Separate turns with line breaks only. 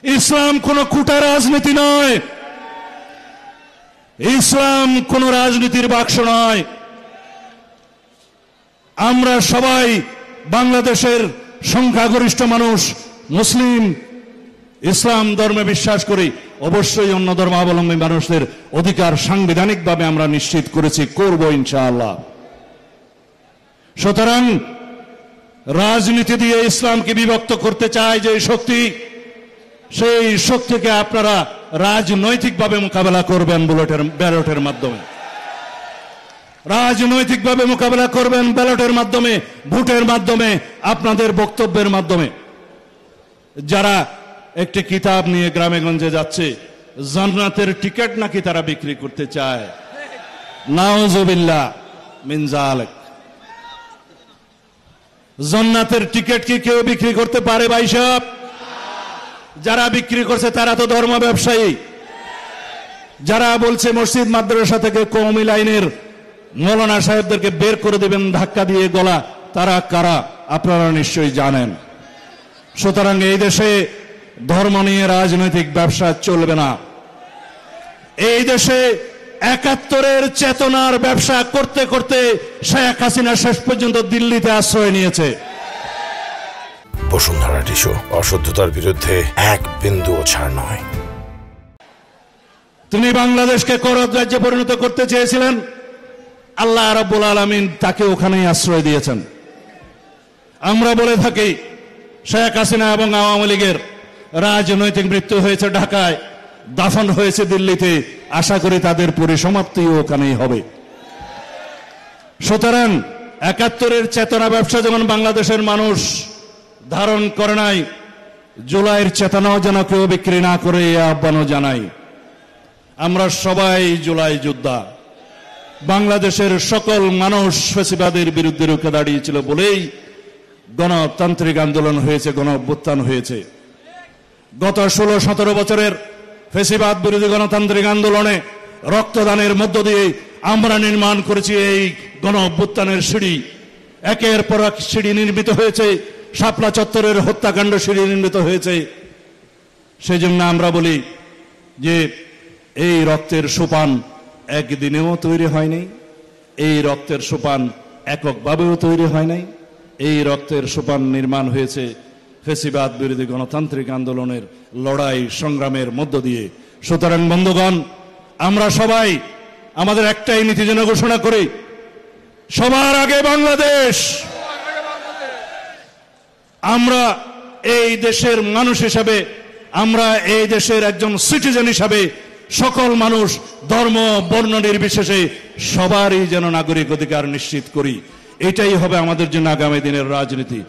ইসলাম কোন কুটা রাজনীতি নয়, ইসলাম কোন রাজনীতির বাক্স নয়। আমরা সবাই বাংলাদেশের সংখ্যাগরিষ্ঠ মানুষ মুসলিম, ইসলাম ধর্মে বিশ্বাস করি। অবশ্যই অন্য ধর্মাবলম্বী মানুষদের অধিকার সাংবিধানিকভাবে আমরা নিশ্চিত করেছি, করব ইনশাআল্লাহ। সুতরাং রাজনীতি দিয়ে ইসলামকে বিভক্ত করতে চায় যে শক্তি, সেই শক্তিকে আপনারা রাজনৈতিকভাবে মোকাবেলা করবেন ব্যালটের মাধ্যমে, রাজনৈতিকভাবে মোকাবেলা করবেন ব্যালটের মাধ্যমে, ভোটের মাধ্যমে, আপনাদের বক্তব্যের মাধ্যমে। যারা একটি কিতাব নিয়ে গ্রামে গঞ্জে যাচ্ছে, জান্নাতের টিকিট নাকি তারা বিক্রি করতে চায়, নাউজুবিল্লাহ মিন যালিক। জান্নাতের টিকিট কি কেউ বিক্রি করতে পারে ভাই সাহেব? যারা বিক্রি করছে তারা তো ধর্ম ব্যবসায়ী। যারা বলছে মসজিদ মাদ্রাসা থেকে কওমি লাইনের মৌলানা সাহেবদেরকে বের করে দেবেন ধাক্কা দিয়ে গলা, তারা কারা আপনারা নিশ্চয়ই জানেন। সুতরাং এই দেশে ধর্ম নিয়ে রাজনৈতিক ব্যবসা চলবে না। এই দেশে ৭১-এর চেতনার ব্যবসা করতে করতে শেখ হাসিনা শেষ পর্যন্ত দিল্লিতে আশ্রয় নিয়েছে।
বসুন্ধরা টিস্যু, অশুদ্ধতার বিরুদ্ধে এক বিন্দুও ছাড় নয়।
তিনি বাংলাদেশকে করদ রাজ্যে পরিণত করতে চেয়েছিলেন, আল্লাহ রাব্বুল আলামিন তাকে ওখানেই আশ্রয় দিয়েছেন। আমরা বলে থাকি শেখ হাসিনা এবং আওয়ামী লীগের রাজনৈতিক মৃত্যু হয়েছে ঢাকায়, দাফন হয়েছে দিল্লিতে, আশা করি তাদের পরিসমাপ্তিও ওখানেই হবে। সুতরাং ৭১-এর চেতনা ব্যবসা যেমন বাংলাদেশের মানুষ ধারণ করে নাই, জুলাইয়ের চেতনাও যেন কেউ বিক্রি না করে এই আহ্বানও জানাই। আমরা সবাই জুলাই যোদ্ধা। বাংলাদেশের সকল মানুষ ফ্যাসিবাদের বিরুদ্ধে রুখে দাঁড়িয়েছিল বলেই গণতান্ত্রিক আন্দোলন হয়েছে, গণ অভ্যুত্থান হয়েছে। গত ১৬-১৭ বছরের ফ্যাসিবাদ বিরোধী গণতান্ত্রিক আন্দোলনে রক্তদানের মধ্য দিয়ে আমরা নির্মাণ করেছি এই গণ অভ্যুত্থানের সিঁড়ি। একের পর এক সিঁড়ি নির্মিত হয়েছে, শাপলা চত্বরের হত্যাকাণ্ড সিঁড়ি নির্মিত হয়েছে। সেই জন্য আমরা বলি যে এই রক্তের সোপান একদিনেও তৈরি হয়নি, এই রক্তের সোপান এককভাবেও তৈরি হয় নাই। এই রক্তের সোপান নির্মাণ হয়েছে ফ্যাসিবাদ বিরোধী গণতান্ত্রিক আন্দোলনের লড়াই সংগ্রামের মধ্য দিয়ে। সুতরাং বন্ধুগণ, আমরা সবাই আমাদের একটাই নীতি যেন ঘোষণা করি, সবার আগে বাংলাদেশ। আমরা এই দেশের মানুষ হিসাবে, আমরা এই দেশের একজন সিটিজেন হিসাবে সকল মানুষ ধর্ম বর্ণ নির্বিশেষে সবারই যেন নাগরিক অধিকার নিশ্চিত করি। এটাই হবে আমাদের জন্য আগামী দিনের রাজনীতি।